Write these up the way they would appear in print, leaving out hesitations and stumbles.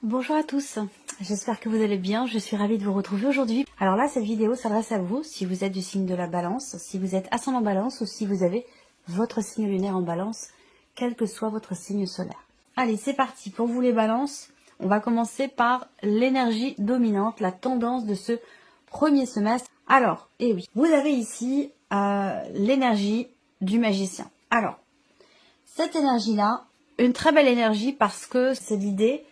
Bonjour à tous, j'espère que vous allez bien, je suis ravie de vous retrouver aujourd'hui. Alors là, cette vidéo s'adresse à vous, si vous êtes du signe de la balance, si vous êtes ascendant balance ou si vous avez votre signe lunaire en balance, quel que soit votre signe solaire. Allez, c'est parti, pour vous les balances, on va commencer par l'énergie dominante, la tendance de ce premier semestre. Alors, eh oui, vous avez ici l'énergie du magicien. Alors, cette énergie-là, une très belle énergie parce que c'est l'idée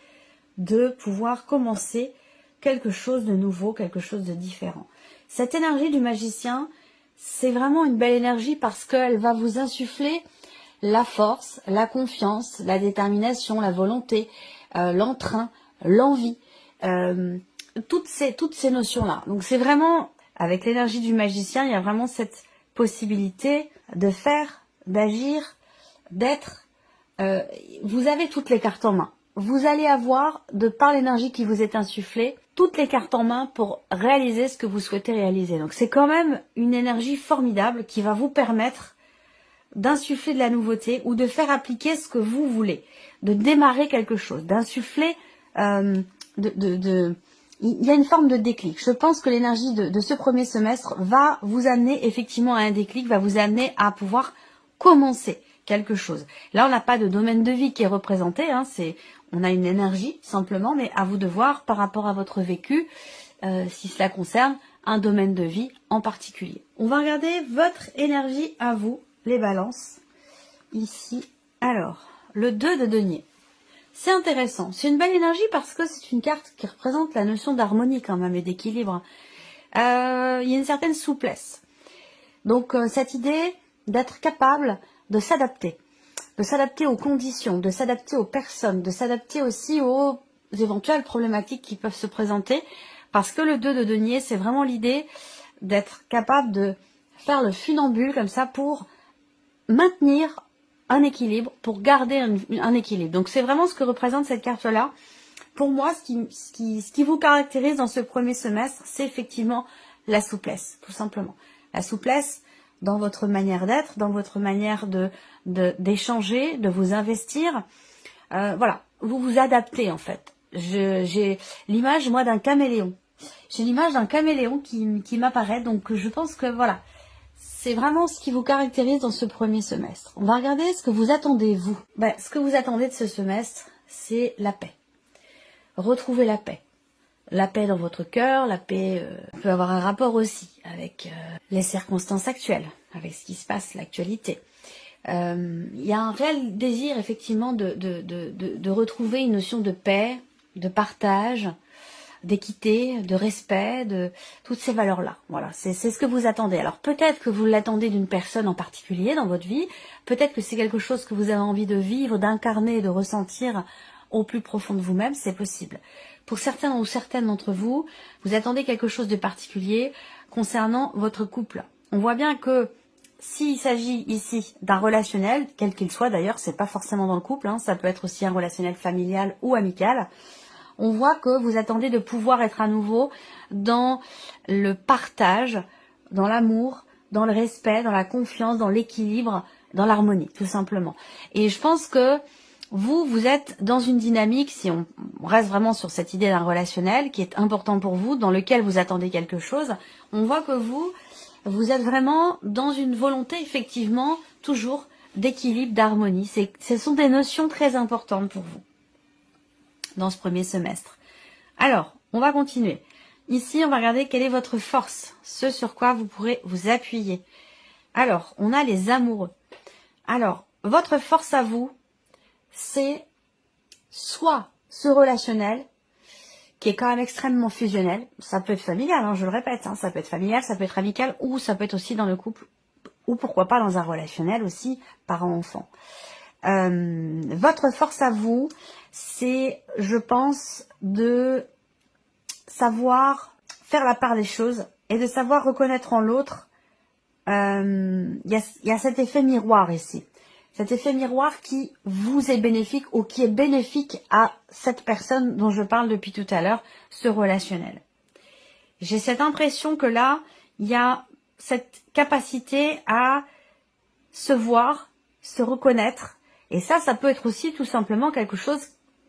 de pouvoir commencer quelque chose de nouveau, quelque chose de différent. Cette énergie du magicien, c'est vraiment une belle énergie parce qu'elle va vous insuffler la force, la confiance, la détermination, la volonté, l'entrain, l'envie, toutes ces notions-là. Donc c'est vraiment, avec l'énergie du magicien, il y a vraiment cette possibilité de faire, d'agir, d'être. Vous avez toutes les cartes en main. Vous allez avoir, de par l'énergie qui vous est insufflée, toutes les cartes en main pour réaliser ce que vous souhaitez réaliser. Donc c'est quand même une énergie formidable qui va vous permettre d'insuffler de la nouveauté ou de faire appliquer ce que vous voulez, de démarrer quelque chose, d'insuffler, il y a une forme de déclic. Je pense que l'énergie de ce premier semestre va vous amener effectivement à un déclic, va vous amener à pouvoir commencer quelque chose. Là, on n'a pas de domaine de vie qui est représenté, hein, on a une énergie simplement, mais à vous de voir par rapport à votre vécu, si cela concerne un domaine de vie en particulier. On va regarder votre énergie à vous, les balances, ici. Alors, le 2 de denier. C'est intéressant, c'est une belle énergie parce que c'est une carte qui représente la notion d'harmonie quand même et d'équilibre. Il y a une certaine souplesse. Donc, cette idée d'être capable de s'adapter aux conditions, de s'adapter aux personnes, de s'adapter aussi aux éventuelles problématiques qui peuvent se présenter, parce que le 2 de denier, c'est vraiment l'idée d'être capable de faire le funambule comme ça pour maintenir un équilibre, pour garder un équilibre. Donc c'est vraiment ce que représente cette carte-là. Pour moi, ce qui vous caractérise dans ce premier semestre, c'est effectivement la souplesse, tout simplement. La souplesse dans votre manière d'être, dans votre manière d'échanger, de vous investir. Voilà, vous vous adaptez en fait. J'ai l'image, moi, d'un caméléon. J'ai l'image d'un caméléon qui m'apparaît, donc je pense que voilà, c'est vraiment ce qui vous caractérise dans ce premier semestre. On va regarder ce que vous attendez, vous. Ce que vous attendez de ce semestre, c'est la paix. Retrouvez la paix. La paix dans votre cœur, la paix peut avoir un rapport aussi avec les circonstances actuelles, avec ce qui se passe, l'actualité. Il y a un réel désir effectivement de retrouver une notion de paix, de partage, d'équité, de respect, de toutes ces valeurs-là. Voilà, c'est ce que vous attendez. Alors peut-être que vous l'attendez d'une personne en particulier dans votre vie, peut-être que c'est quelque chose que vous avez envie de vivre, d'incarner, de ressentir au plus profond de vous-même, c'est possible. Pour certains ou certaines d'entre vous, vous attendez quelque chose de particulier concernant votre couple. On voit bien que s'il s'agit ici d'un relationnel, quel qu'il soit d'ailleurs, c'est pas forcément dans le couple, hein, ça peut être aussi un relationnel familial ou amical, on voit que vous attendez de pouvoir être à nouveau dans le partage, dans l'amour, dans le respect, dans la confiance, dans l'équilibre, dans l'harmonie, tout simplement. Et je pense que vous êtes dans une dynamique, si on reste vraiment sur cette idée d'un relationnel qui est important pour vous, dans lequel vous attendez quelque chose, on voit que vous êtes vraiment dans une volonté, effectivement, toujours d'équilibre, d'harmonie. Ce sont des notions très importantes pour vous dans ce premier semestre. Alors, on va continuer. Ici, on va regarder quelle est votre force, ce sur quoi vous pourrez vous appuyer. Alors, on a les amoureux. Alors, votre force à vous, c'est soit ce relationnel, qui est quand même extrêmement fusionnel. Ça peut être familial, hein, je le répète, hein, ça peut être familial, ça peut être amical, ou ça peut être aussi dans le couple, ou pourquoi pas dans un relationnel aussi, parent-enfant. Votre force à vous, c'est, je pense, de savoir faire la part des choses et de savoir reconnaître en l'autre. Il y a cet effet miroir ici. Cet effet miroir qui vous est bénéfique ou qui est bénéfique à cette personne dont je parle depuis tout à l'heure, ce relationnel. J'ai cette impression que là, il y a cette capacité à se voir, se reconnaître. Et ça peut être aussi tout simplement quelque chose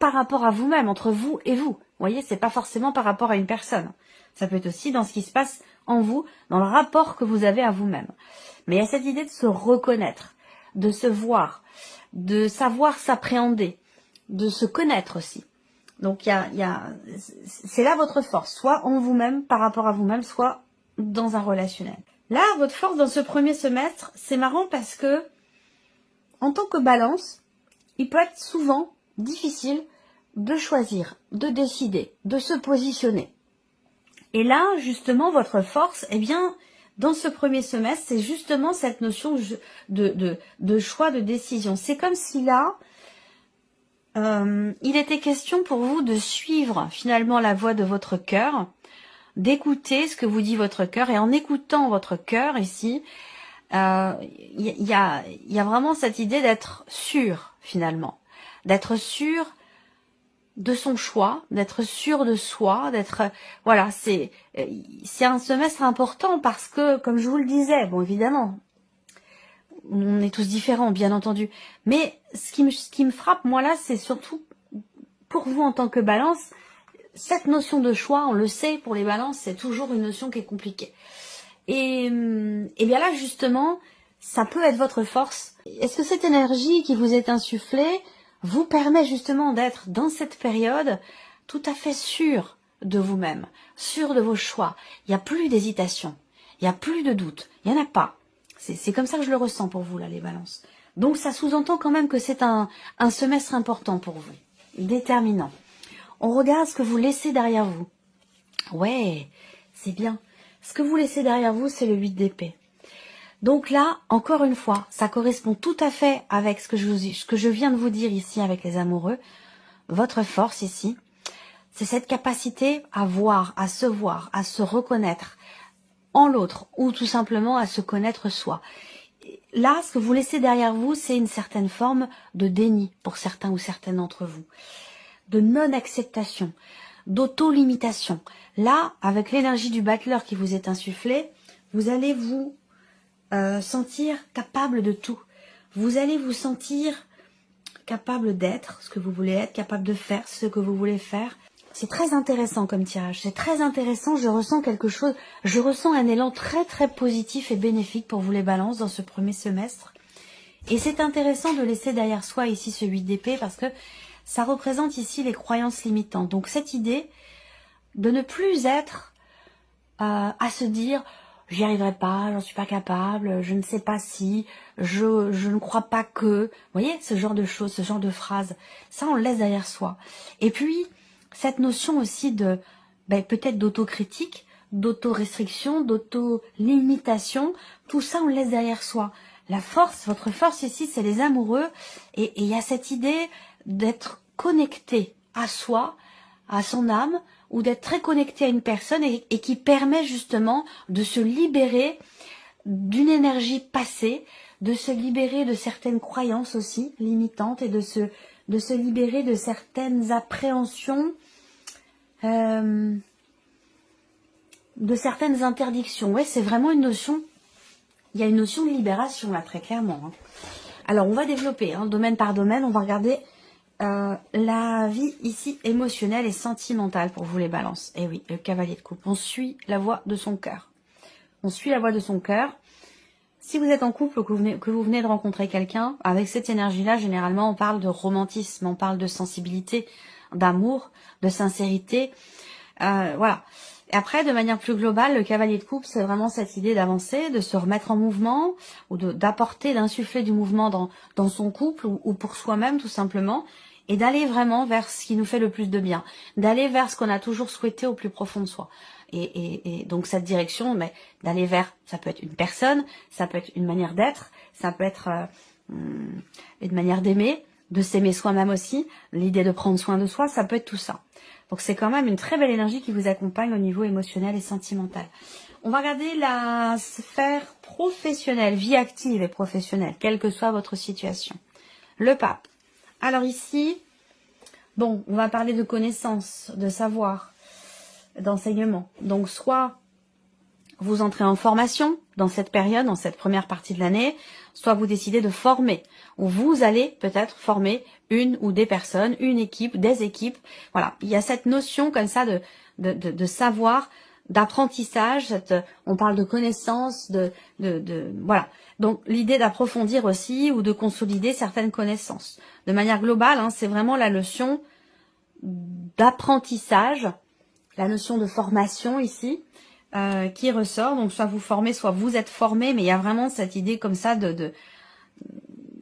par rapport à vous-même, entre vous et vous. Vous voyez, c'est pas forcément par rapport à une personne. Ça peut être aussi dans ce qui se passe en vous, dans le rapport que vous avez à vous-même. Mais il y a cette idée de se reconnaître, de se voir, de savoir s'appréhender, de se connaître aussi. Donc c'est là votre force, soit en vous-même, par rapport à vous-même, soit dans un relationnel. Là, votre force dans ce premier semestre, c'est marrant parce que, en tant que balance, il peut être souvent difficile de choisir, de décider, de se positionner. Et là, justement, votre force, eh bien, dans ce premier semestre, c'est justement cette notion de choix, de décision. C'est comme si là, il était question pour vous de suivre finalement la voix de votre cœur, d'écouter ce que vous dit votre cœur, et en écoutant votre cœur ici, il y a vraiment cette idée d'être sûr finalement, d'être sûr de son choix, d'être sûr de soi, d'être voilà, c'est un semestre important parce que, comme je vous le disais, bon évidemment, on est tous différents, bien entendu, mais ce qui me frappe moi là, c'est surtout pour vous en tant que balance, cette notion de choix, on le sait, pour les balances, c'est toujours une notion qui est compliquée. Et bien là, justement, ça peut être votre force. Est-ce que cette énergie qui vous est insufflée vous permet justement d'être dans cette période tout à fait sûr de vous-même, sûr de vos choix? Il n'y a plus d'hésitation, il n'y a plus de doute, il n'y en a pas. C'est comme ça que je le ressens pour vous, là, les balances. Donc ça sous-entend quand même que c'est un semestre important pour vous, déterminant. On regarde ce que vous laissez derrière vous. Ouais, c'est bien. Ce que vous laissez derrière vous, c'est le 8 d'épée. Donc là, encore une fois, ça correspond tout à fait avec ce que je viens de vous dire ici avec les amoureux. Votre force ici, c'est cette capacité à voir, à se reconnaître en l'autre, ou tout simplement à se connaître soi. Là, ce que vous laissez derrière vous, c'est une certaine forme de déni pour certains ou certaines d'entre vous, de non-acceptation, d'auto-limitation. Là, avec l'énergie du battleur qui vous est insufflée, vous allez vous sentir capable de tout. Vous allez vous sentir capable d'être ce que vous voulez être, capable de faire ce que vous voulez faire. C'est très intéressant comme tirage, c'est très intéressant, je ressens quelque chose, je ressens un élan très très positif et bénéfique pour vous les balances dans ce premier semestre. Et c'est intéressant de laisser derrière soi ici ce 8 d'épée parce que ça représente ici les croyances limitantes. Donc cette idée de ne plus être à se dire j'y arriverai pas, j'en suis pas capable, je ne sais pas si, je ne crois pas que, vous voyez, ce genre de choses, ce genre de phrases, ça on le laisse derrière soi. Et puis cette notion aussi de peut-être d'autocritique, d'auto-restriction, d'auto-limitation, tout ça on le laisse derrière soi. La force, votre force ici, c'est les amoureux, et il y a cette idée d'être connecté à soi, à son âme, ou d'être très connecté à une personne et qui permet justement de se libérer d'une énergie passée, de se libérer de certaines croyances aussi limitantes et de se libérer de certaines appréhensions, de certaines interdictions. Ouais, c'est vraiment une notion, il y a une notion de libération là, très clairement. Hein. Alors, on va développer, domaine par domaine, on va regarder la vie ici émotionnelle et sentimentale pour vous les balances. Et oui, le cavalier de coupe. On suit la voie de son cœur. On suit la voie de son cœur. Si vous êtes en couple ou que vous venez de rencontrer quelqu'un, avec cette énergie-là, généralement, on parle de romantisme, on parle de sensibilité, d'amour, de sincérité. Voilà. Et après, de manière plus globale, le cavalier de coupe, c'est vraiment cette idée d'avancer, de se remettre en mouvement, ou d'apporter, d'insuffler du mouvement dans son couple, ou pour soi-même, tout simplement, et d'aller vraiment vers ce qui nous fait le plus de bien, d'aller vers ce qu'on a toujours souhaité au plus profond de soi. Et donc cette direction, mais d'aller vers, ça peut être une personne, ça peut être une manière d'être, ça peut être une manière d'aimer, de s'aimer soi-même aussi, l'idée de prendre soin de soi, ça peut être tout ça. Donc c'est quand même une très belle énergie qui vous accompagne au niveau émotionnel et sentimental. On va regarder la sphère professionnelle, vie active et professionnelle, quelle que soit votre situation. Le pape. Alors ici, bon, on va parler de connaissances, de savoir, d'enseignement. Donc soit vous entrez en formation dans cette période, dans cette première partie de l'année, soit vous décidez de former, ou vous allez peut-être former une ou des personnes, une équipe, des équipes. Voilà, il y a cette notion comme ça de savoir, d'apprentissage, on parle de connaissances, voilà. Donc l'idée d'approfondir aussi ou de consolider certaines connaissances. De manière globale, hein, c'est vraiment la notion d'apprentissage, la notion de formation ici, qui ressort. Donc soit vous formez, soit vous êtes formé, mais il y a vraiment cette idée comme ça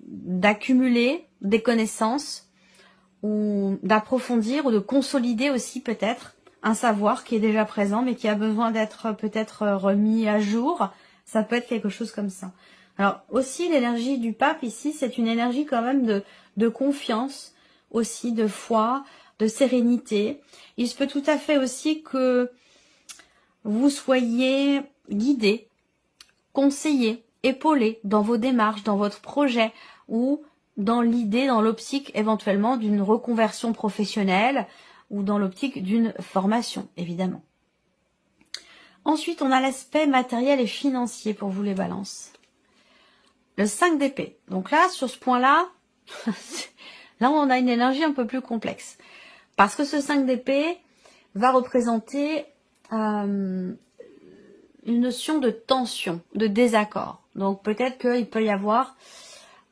d'accumuler des connaissances ou d'approfondir ou de consolider aussi peut-être un savoir qui est déjà présent mais qui a besoin d'être peut-être remis à jour. Ça peut être quelque chose comme ça. Alors aussi l'énergie du pape ici, c'est une énergie quand même de confiance, aussi de foi, de sérénité. Il se peut tout à fait aussi que vous soyez guidé, conseillé, épaulé dans vos démarches, dans votre projet ou dans l'idée, dans l'optique éventuellement d'une reconversion professionnelle ou dans l'optique d'une formation, évidemment. Ensuite, on a l'aspect matériel et financier pour vous les balances. Le 5 d'épée. Donc là, sur ce point-là, là on a une énergie un peu plus complexe. Parce que ce 5 d'épée va représenter une notion de tension, de désaccord. Donc peut-être qu'il peut y avoir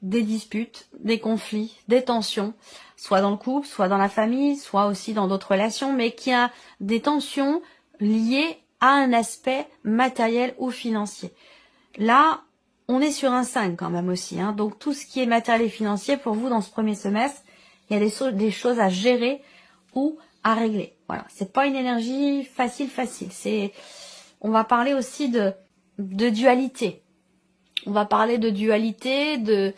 des disputes, des conflits, des tensions, soit dans le couple, soit dans la famille, soit aussi dans d'autres relations, mais qu'il y a des tensions liées à un aspect matériel ou financier. Là, on est sur un 5 quand même aussi, hein. Donc tout ce qui est matériel et financier pour vous dans ce premier semestre, il y a des choses à gérer ou à régler. Voilà, c'est pas une énergie facile. On va parler aussi de dualité. On va parler de dualité, de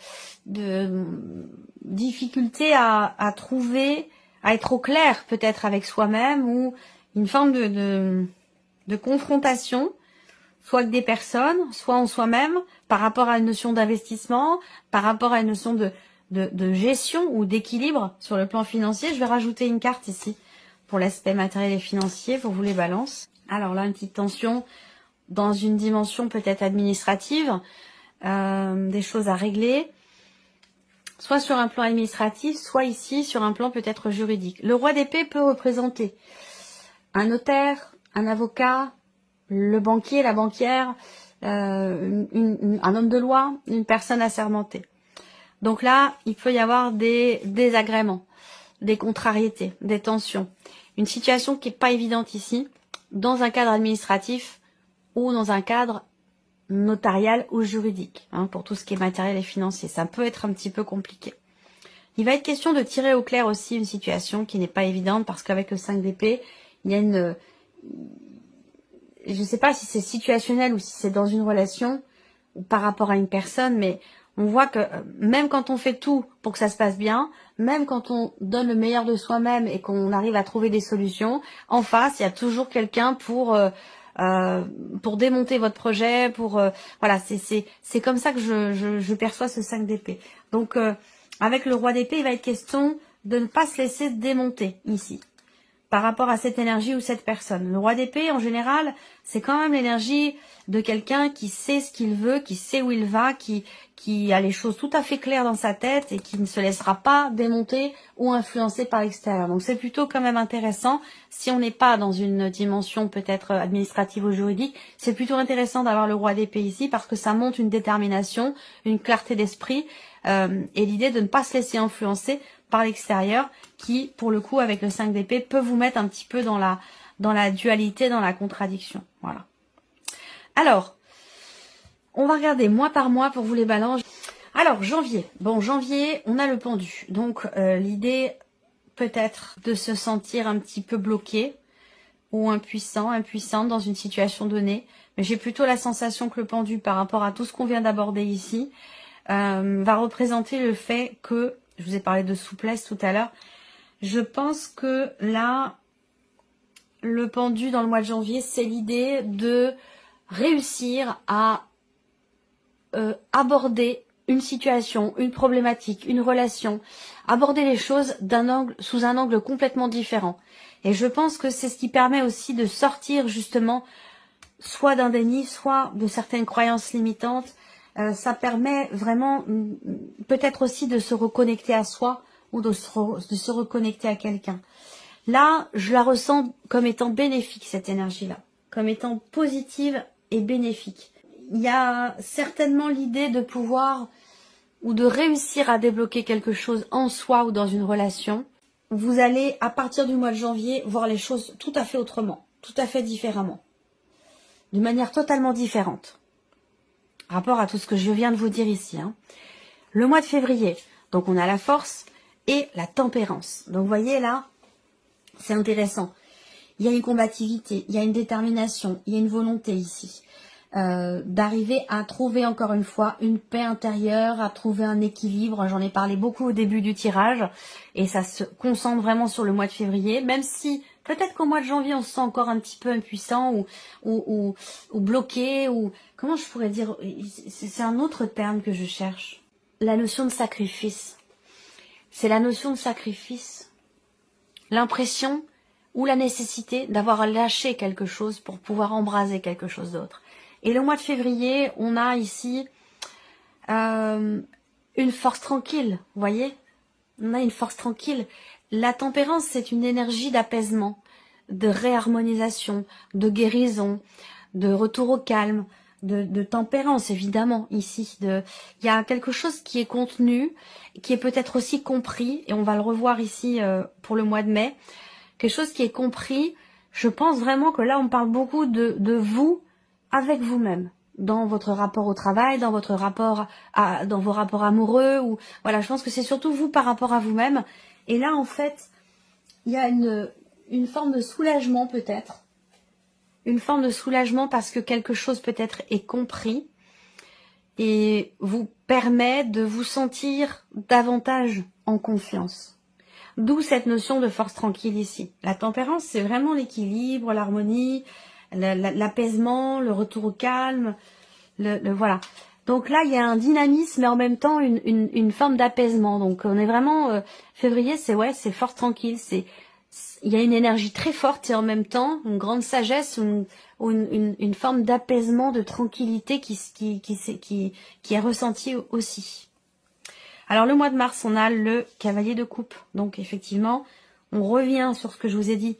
difficulté à trouver, à être au clair peut-être avec soi-même ou une forme de confrontation, soit avec des personnes, soit en soi-même, par rapport à une notion d'investissement, par rapport à une notion de gestion ou d'équilibre sur le plan financier. Je vais rajouter une carte ici pour l'aspect matériel et financier pour vous les balances. Alors là, une petite tension dans une dimension peut-être administrative, des choses à régler, soit sur un plan administratif, soit ici sur un plan peut-être juridique. Le roi d'épée peut représenter un notaire, un avocat, le banquier, la banquière, un homme de loi, une personne assermentée. Donc là, il peut y avoir des désagréments, des contrariétés, des tensions. Une situation qui n'est pas évidente ici, dans un cadre administratif ou dans un cadre notarial ou juridique, hein, pour tout ce qui est matériel et financier. Ça peut être un petit peu compliqué. Il va être question de tirer au clair aussi une situation qui n'est pas évidente parce qu'avec le 5 d'épée, il y a une... Je ne sais pas si c'est situationnel ou si c'est dans une relation ou par rapport à une personne, mais on voit que même quand on fait tout pour que ça se passe bien, même quand on donne le meilleur de soi-même et qu'on arrive à trouver des solutions, en face, il y a toujours quelqu'un pour démonter votre projet, voilà, c'est comme ça que je perçois ce 5 d'épée. Donc avec le roi d'épée, il va être question de ne pas se laisser démonter ici par rapport à cette énergie ou cette personne. Le roi d'épée, en général, c'est quand même l'énergie de quelqu'un qui sait ce qu'il veut, qui sait où il va, qui a les choses tout à fait claires dans sa tête et qui ne se laissera pas démonter ou influencer par l'extérieur. Donc c'est plutôt quand même intéressant, si on n'est pas dans une dimension peut-être administrative ou juridique, c'est plutôt intéressant d'avoir le roi d'épée ici parce que ça montre une détermination, une clarté d'esprit et l'idée de ne pas se laisser influencer par l'extérieur qui, pour le coup, avec le 5 d'épée, peut vous mettre un petit peu dans la dualité, dans la contradiction. Voilà. Alors, on va regarder mois par mois pour vous les balances. Alors, janvier. Bon, janvier, on a le pendu. Donc, l'idée peut-être de se sentir un petit peu bloqué ou impuissante dans une situation donnée. Mais j'ai plutôt la sensation que le pendu, par rapport à tout ce qu'on vient d'aborder ici, va représenter le fait que, je vous ai parlé de souplesse tout à l'heure, je pense que là, le pendu dans le mois de janvier, c'est l'idée de réussir à aborder une situation, une problématique, une relation, aborder les choses sous un angle complètement différent. Et je pense que c'est ce qui permet aussi de sortir justement soit d'un déni, soit de certaines croyances limitantes. Ça permet vraiment peut-être aussi de se reconnecter à soi ou de se reconnecter à quelqu'un. Là, je la ressens comme étant bénéfique, cette énergie-là, comme étant positive et bénéfique. Il y a certainement l'idée de pouvoir ou de réussir à débloquer quelque chose en soi ou dans une relation. Vous allez, à partir du mois de janvier, voir les choses tout à fait autrement, tout à fait différemment, d'une manière totalement différente, rapport à tout ce que je viens de vous dire ici. Le mois de février, donc on a la force et la tempérance. Donc vous voyez là, c'est intéressant. Il y a une combativité, il y a une détermination, il y a une volonté ici. D'arriver à trouver encore une fois une paix intérieure, à trouver un équilibre. J'en ai parlé beaucoup au début du tirage et ça se concentre vraiment sur le mois de février, même si peut-être qu'au mois de janvier on se sent encore un petit peu impuissant ou bloqué ou comment je pourrais dire, c'est un autre terme que je cherche. La notion de sacrifice. C'est la notion de sacrifice. L'impression ou la nécessité d'avoir lâché quelque chose pour pouvoir embraser quelque chose d'autre. Et le mois de février, on a ici une force tranquille, vous voyez? On a une force tranquille. La tempérance, c'est une énergie d'apaisement, de réharmonisation, de guérison, de retour au calme, de tempérance, évidemment, ici. Il y a quelque chose qui est contenu, qui est peut-être aussi compris, et on va le revoir ici pour le mois de mai. Quelque chose qui est compris. Je pense vraiment que là, on parle beaucoup de vous, avec vous-même, dans votre rapport au travail, dans votre rapport dans vos rapports amoureux, ou voilà, je pense que c'est surtout vous par rapport à vous-même. Et là, en fait, il y a une forme de soulagement peut-être, une forme de soulagement parce que quelque chose peut-être est compris et vous permet de vous sentir davantage en confiance. D'où cette notion de force tranquille ici. La tempérance, c'est vraiment l'équilibre, l'harmonie, l'apaisement, le retour au calme, voilà. Donc là, il y a un dynamisme et en même temps une forme d'apaisement. Donc on est vraiment février, c'est force tranquille. Il y a une énergie très forte et en même temps une grande sagesse ou une forme d'apaisement, de tranquillité qui est ressentie aussi. Alors le mois de mars, on a le cavalier de coupe. Donc effectivement, on revient sur ce que je vous ai dit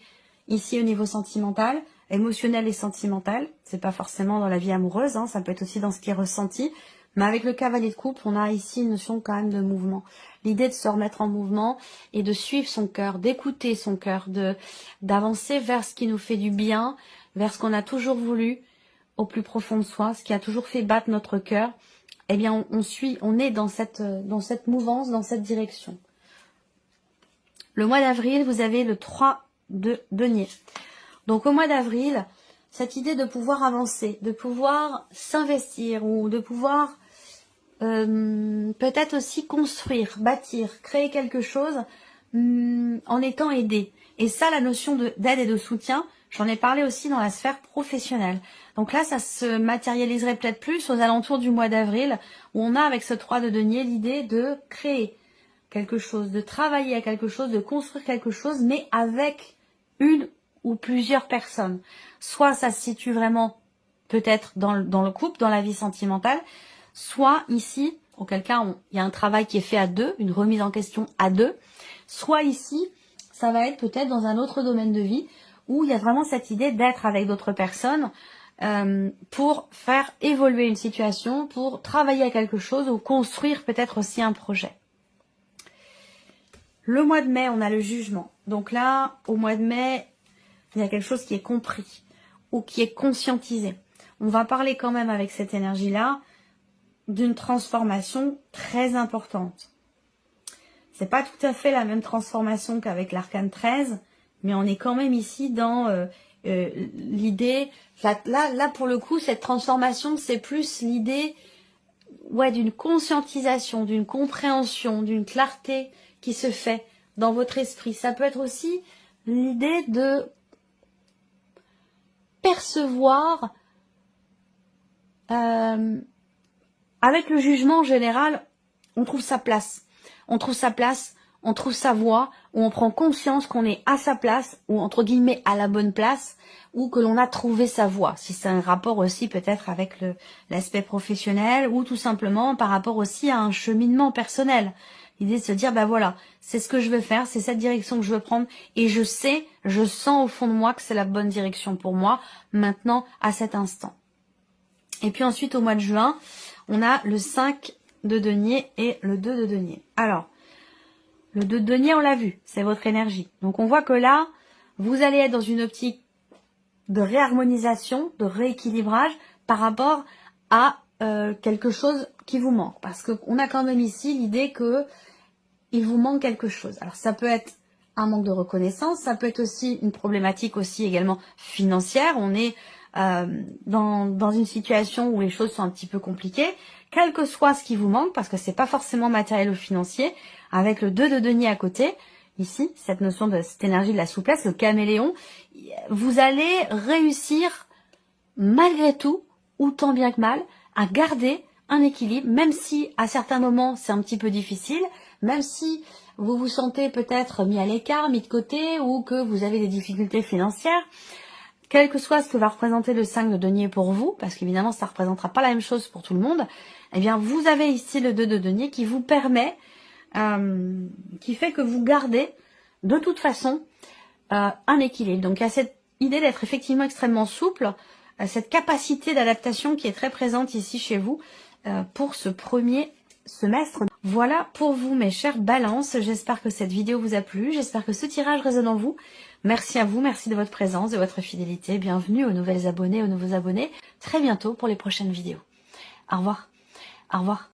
ici au niveau sentimental, émotionnel et sentimental. C'est pas forcément dans la vie amoureuse, ça peut être aussi dans ce qui est ressenti. Mais avec le cavalier de coupe, on a ici une notion quand même de mouvement. L'idée de se remettre en mouvement et de suivre son cœur, d'écouter son cœur, d'avancer vers ce qui nous fait du bien, vers ce qu'on a toujours voulu au plus profond de soi, ce qui a toujours fait battre notre cœur. Eh bien, on est dans cette mouvance, dans cette direction. Le mois d'avril, vous avez le 3 de denier. Donc, au mois d'avril, cette idée de pouvoir avancer, de pouvoir s'investir ou de pouvoir peut-être aussi construire, bâtir, créer quelque chose en étant aidé. Et ça, la notion d'aide et de soutien, j'en ai parlé aussi dans la sphère professionnelle. Donc là, ça se matérialiserait peut-être plus aux alentours du mois d'avril, où on a avec ce 3 de denier l'idée de créer quelque chose, de travailler à quelque chose, de construire quelque chose, mais avec une ou plusieurs personnes. Soit ça se situe vraiment peut-être dans le couple, dans la vie sentimentale, soit ici, auquel cas il y a un travail qui est fait à deux, une remise en question à deux, soit ici, ça va être peut-être dans un autre domaine de vie, où il y a vraiment cette idée d'être avec d'autres personnes pour faire évoluer une situation, pour travailler à quelque chose ou construire peut-être aussi un projet. Le mois de mai, on a le jugement. Donc là, au mois de mai, il y a quelque chose qui est compris ou qui est conscientisé. On va parler quand même avec cette énergie-là d'une transformation très importante. C'est pas tout à fait la même transformation qu'avec l'arcane 13, mais on est quand même ici dans l'idée, là pour le coup, cette transformation, c'est plus l'idée d'une conscientisation, d'une compréhension, d'une clarté qui se fait dans votre esprit. Ça peut être aussi l'idée de percevoir avec le jugement en général, on trouve sa place. On trouve sa place, on trouve sa voie, où on prend conscience qu'on est à sa place, ou entre guillemets à la bonne place, ou que l'on a trouvé sa voie. Si c'est un rapport aussi peut-être avec l'aspect professionnel, ou tout simplement par rapport aussi à un cheminement personnel. L'idée de se dire, ben voilà, c'est ce que je veux faire, c'est cette direction que je veux prendre, et je sais, je sens au fond de moi que c'est la bonne direction pour moi, maintenant, à cet instant. Et puis ensuite, au mois de juin, on a le 5 de denier et le 2 de denier. Alors, le 2 de denier, on l'a vu, c'est votre énergie. Donc on voit que là, vous allez être dans une optique de réharmonisation, de rééquilibrage par rapport à quelque chose qui vous manque. Parce qu'on a quand même ici l'idée que il vous manque quelque chose. Alors ça peut être un manque de reconnaissance, ça peut être aussi une problématique aussi également financière. On est dans une situation où les choses sont un petit peu compliquées, quel que soit ce qui vous manque, parce que c'est pas forcément matériel ou financier, avec le 2 de denier à côté, ici, cette notion de cette énergie de la souplesse, le caméléon, vous allez réussir malgré tout, ou tant bien que mal, à garder un équilibre, même si à certains moments c'est un petit peu difficile, même si vous vous sentez peut-être mis à l'écart, mis de côté, ou que vous avez des difficultés financières, quel que soit ce que va représenter le 5 de denier pour vous, parce qu'évidemment ça ne représentera pas la même chose pour tout le monde, eh bien vous avez ici le 2 de denier qui vous permet, qui fait que vous gardez de toute façon un équilibre. Donc il y a cette idée d'être effectivement extrêmement souple, cette capacité d'adaptation qui est très présente ici chez vous pour ce premier semestre. Voilà pour vous mes chères balances, j'espère que cette vidéo vous a plu, j'espère que ce tirage résonne en vous. Merci à vous, merci de votre présence, de votre fidélité, bienvenue aux nouvelles abonnés, aux nouveaux abonnés, très bientôt pour les prochaines vidéos. Au revoir, au revoir.